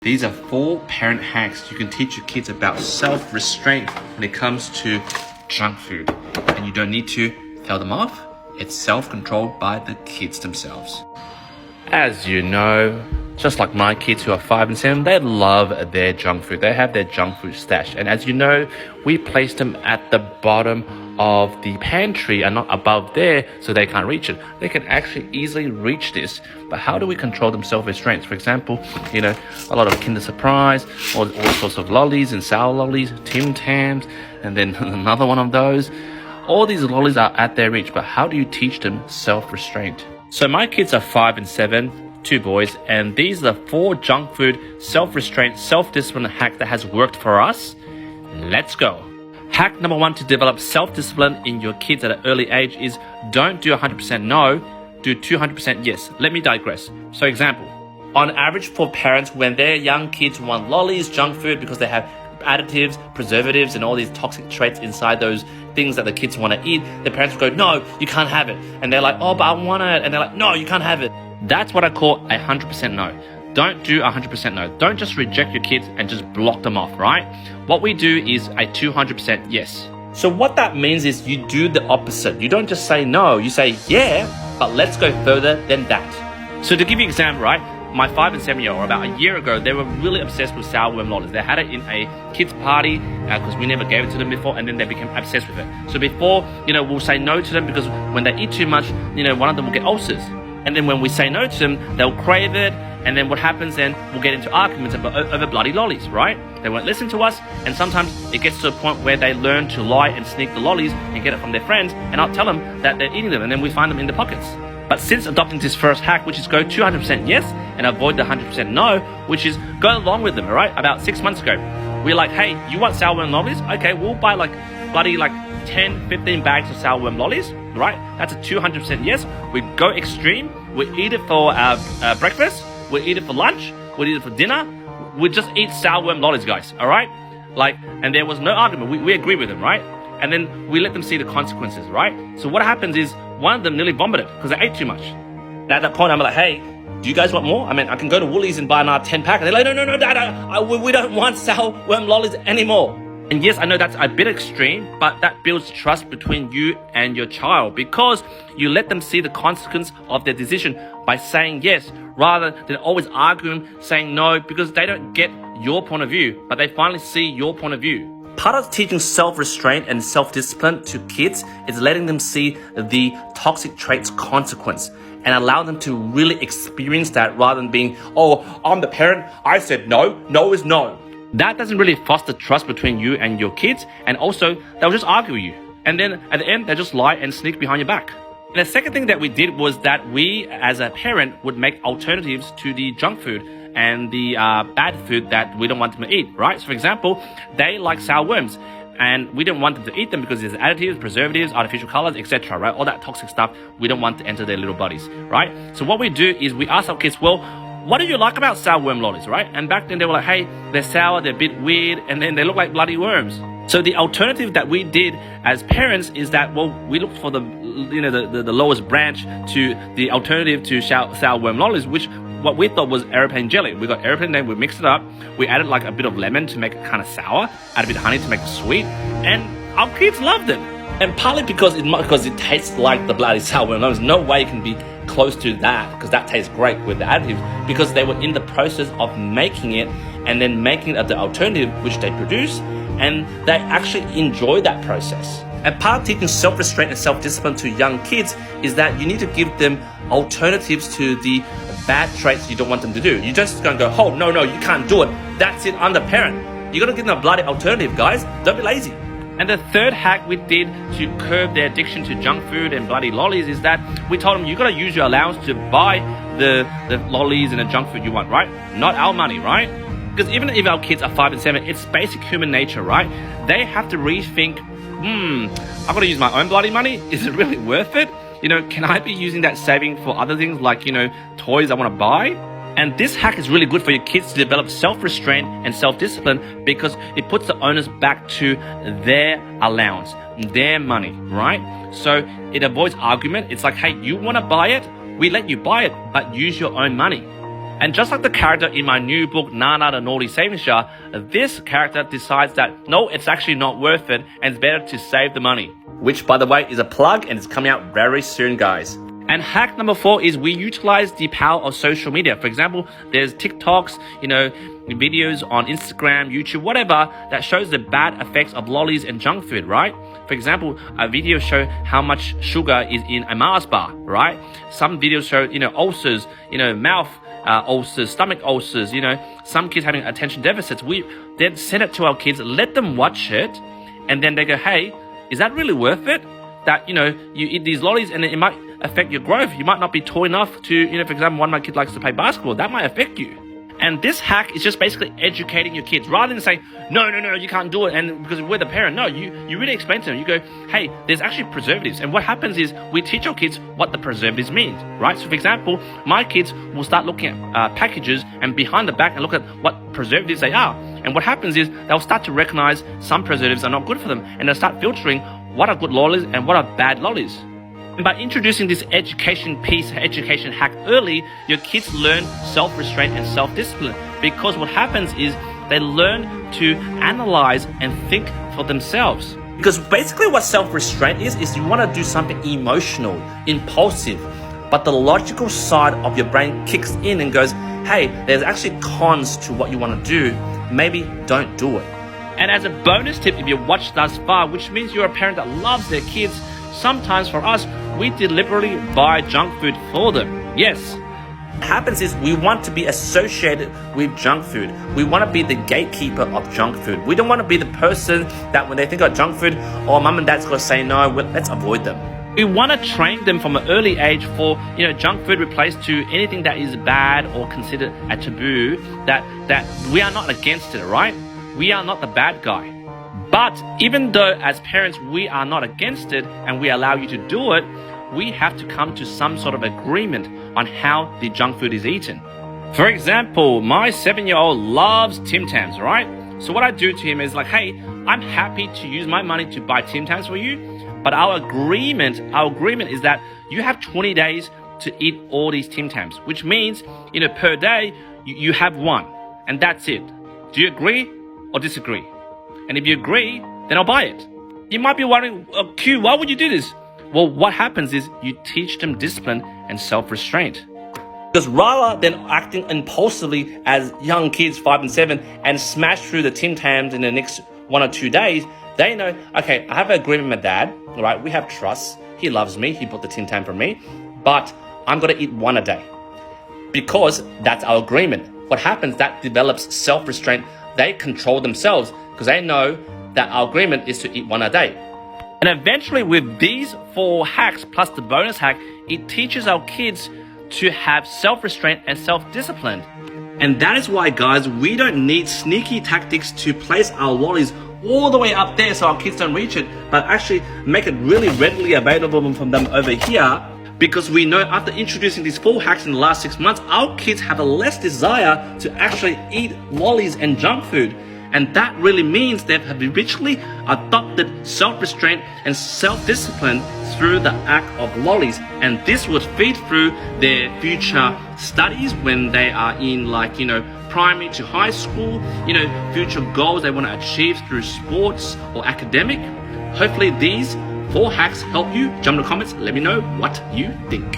These are 4 parent hacks you can teach your kids about self-restraint when it comes to junk food. And you don't need to tell them off. It's self-controlled by the kids themselves. As you know, just like my kids who are 5 and 7, they love their junk food. They have their junk food stash. And as you know, we place them at the bottom of the pantry and not above there so they can't reach it. They can actually easily reach this. But how do we control them self-restraints? For example, a lot of Kinder Surprise, all sorts of lollies and sour lollies, Tim Tams, and then another one of those. All these lollies are at their reach, but how do you teach them self-restraint? So my kids are 5 and 7, 2 boys, and these are the 4 junk food, self-restraint, self-discipline hacks that has worked for us. Let's go. Hack number 1 to develop self-discipline in your kids at an early age is don't do 100% no, do 200% yes. Let me digress. So example, on average for parents, when their young kids want lollies, junk food, because they have additives, preservatives, and all these toxic traits inside those things that the kids want to eat, the parents will go, no, you can't have it. And they're like, oh, but I want it. And they're like, no, you can't have it. That's what I call 100% no. Don't do 100% no. Don't just reject your kids and just block them off, right? What we do is a 200% yes. So what that means is you do the opposite. You don't just say no, you say yeah, but let's go further than that. So to give you an example, right? My 5 and 7-year-old, about a year ago, they were really obsessed with sour worm lollies. They had it in a kids party because we never gave it to them before, and then they became obsessed with it. So before, we'll say no to them because when they eat too much, one of them will get ulcers. And then when we say no to them, they'll crave it. And then what happens then, we'll get into arguments over bloody lollies, right? They won't listen to us. And sometimes it gets to a point where they learn to lie and sneak the lollies and get it from their friends. And I'll tell them that they're eating them. And then we find them in the pockets. But since adopting this first hack, which is go 200% yes and avoid the 100% no, which is go along with them, all right? About 6 months ago, we're like, hey, you want sour worm lollies? Okay, we'll buy bloody 10, 15 bags of sour worm lollies, right? That's a 200% yes. We go extreme. We eat it for breakfast. We eat it for lunch. We eat it for dinner. We just eat sour worm lollies, guys, all right? And there was no argument. We agree with them, right? And then we let them see the consequences, right? So what happens is one of them nearly vomited because they ate too much. And at that point, I'm like, hey, do you guys want more? I mean, I can go to Woolies and buy another 10 pack. And they're like, no, Dad, we don't want sour worm lollies anymore. And yes, I know that's a bit extreme, but that builds trust between you and your child because you let them see the consequence of their decision by saying yes, rather than always arguing, saying no, because they don't get your point of view, but they finally see your point of view. Part of teaching self-restraint and self-discipline to kids is letting them see the toxic traits consequence and allow them to really experience that rather than being, oh, I'm the parent, I said no, no is no. That doesn't really foster trust between you and your kids, and also they'll just argue with you. And then at the end, they just lie and sneak behind your back. And the second thing that we did was that we, as a parent, would make alternatives to the junk food and the bad food that we don't want them to eat, right? So for example, they like sour worms and we don't want them to eat them because there's additives, preservatives, artificial colors, etc., right? All that toxic stuff we don't want to enter their little bodies, right? So what we do is we ask our kids, well, what do you like about sour worm lollies, right? And back then they were like, hey, they're sour, they're a bit weird, and then they look like bloody worms. So the alternative that we did as parents is that, well, we looked for the lowest branch to the alternative to sour worm lollies, which what we thought was airplane jelly. We got airplane, then we mixed it up. We added a bit of lemon to make it kind of sour, add a bit of honey to make it sweet, and our kids loved it. And partly because it tastes like the bloody sour worm. There's no way it can be close to that because that tastes great with the additives because they were in the process of making it and then making it the alternative which they produce, and they actually enjoy that process. And part of teaching self-restraint and self-discipline to young kids is that you need to give them alternatives to the bad traits you don't want them to do. You're just going to go, oh, no, you can't do it. That's it, I'm the parent. You got to give them a bloody alternative, guys. Don't be lazy. And the third hack we did to curb their addiction to junk food and bloody lollies is that we told them you got to use your allowance to buy the lollies and the junk food you want, right? Not our money, right? Because even if our kids are 5 and 7, it's basic human nature, right? They have to rethink, I've got to use my own bloody money. Is it really worth it? Can I be using that saving for other things like, toys I want to buy? And this hack is really good for your kids to develop self-restraint and self-discipline because it puts the onus back to their allowance, their money, right? So it avoids argument. It's like, hey, you want to buy it? We let you buy it, but use your own money. And just like the character in my new book, Nana the Naughty Savings Jar, this character decides that, no, it's actually not worth it and it's better to save the money. Which, by the way, is a plug and it's coming out very soon, guys. And hack number 4 is we utilize the power of social media. For example, there's TikToks, videos on Instagram, YouTube, whatever, that shows the bad effects of lollies and junk food, right? For example, a video show how much sugar is in a Mars bar, right? Some videos show, ulcers, mouth ulcers, stomach ulcers, some kids having attention deficits. We then send it to our kids, let them watch it, and then they go, hey, is that really worth it? That, you eat these lollies and it might affect your growth. You might not be tall enough to, for example, one of my kids likes to play basketball. That might affect you. And this hack is just basically educating your kids rather than saying, no, you can't do it. And because we're the parent, no, you really explain to them. You go, hey, there's actually preservatives. And what happens is we teach our kids what the preservatives mean, right? So for example, my kids will start looking at packages and behind the back and look at what preservatives they are. And what happens is they'll start to recognize some preservatives are not good for them. And they'll start filtering what are good lollies and what are bad lollies. And by introducing this education hack early, your kids learn self-restraint and self-discipline. Because what happens is they learn to analyze and think for themselves. Because basically what self-restraint is you want to do something emotional, impulsive, but the logical side of your brain kicks in and goes, hey, there's actually cons to what you want to do. Maybe don't do it. And as a bonus tip, if you watched thus far, which means you're a parent that loves their kids, sometimes for us, we deliberately buy junk food for them. Yes. What happens is we want to be associated with junk food. We want to be the gatekeeper of junk food. We don't want to be the person that when they think of junk food, mom and dad's going to say no, let's avoid them. We want to train them from an early age for, junk food replaced to anything that is bad or considered a taboo, that we are not against it, right? We are not the bad guy. But even though as parents we are not against it and we allow you to do it, we have to come to some sort of agreement on how the junk food is eaten. For example, my 7-year-old loves Tim Tams, right? So what I do to him is like, hey, I'm happy to use my money to buy Tim Tams for you, but our agreement is that you have 20 days to eat all these Tim Tams, which means, per day, you have one, and that's it. Do you agree or disagree? And if you agree, then I'll buy it. You might be wondering, Q, why would you do this? Well, what happens is you teach them discipline and self-restraint. Because rather than acting impulsively as young kids, 5 and 7, and smash through the Tim Tams in the next 1 or 2 days, they know, okay, I have an agreement with my dad, all right? We have trust. He loves me. He bought the Tim Tam for me. But I'm going to eat 1 a day because that's our agreement. What happens, that develops self-restraint. They control themselves because they know that our agreement is to eat 1 a day. And eventually with these 4 hacks plus the bonus hack, it teaches our kids to have self-restraint and self-discipline. And that is why, guys, we don't need sneaky tactics to place our lollies all the way up there so our kids don't reach it, but actually make it really readily available from them over here. Because we know after introducing these 4 hacks in the last 6 months, our kids have a less desire to actually eat lollies and junk food. And that really means they've habitually adopted self-restraint and self-discipline through the act of lollies. And this would feed through their future studies when they are in primary to high school, future goals they want to achieve through sports or academic. Hopefully these 4 hacks help you. Jump in the comments, let me know what you think.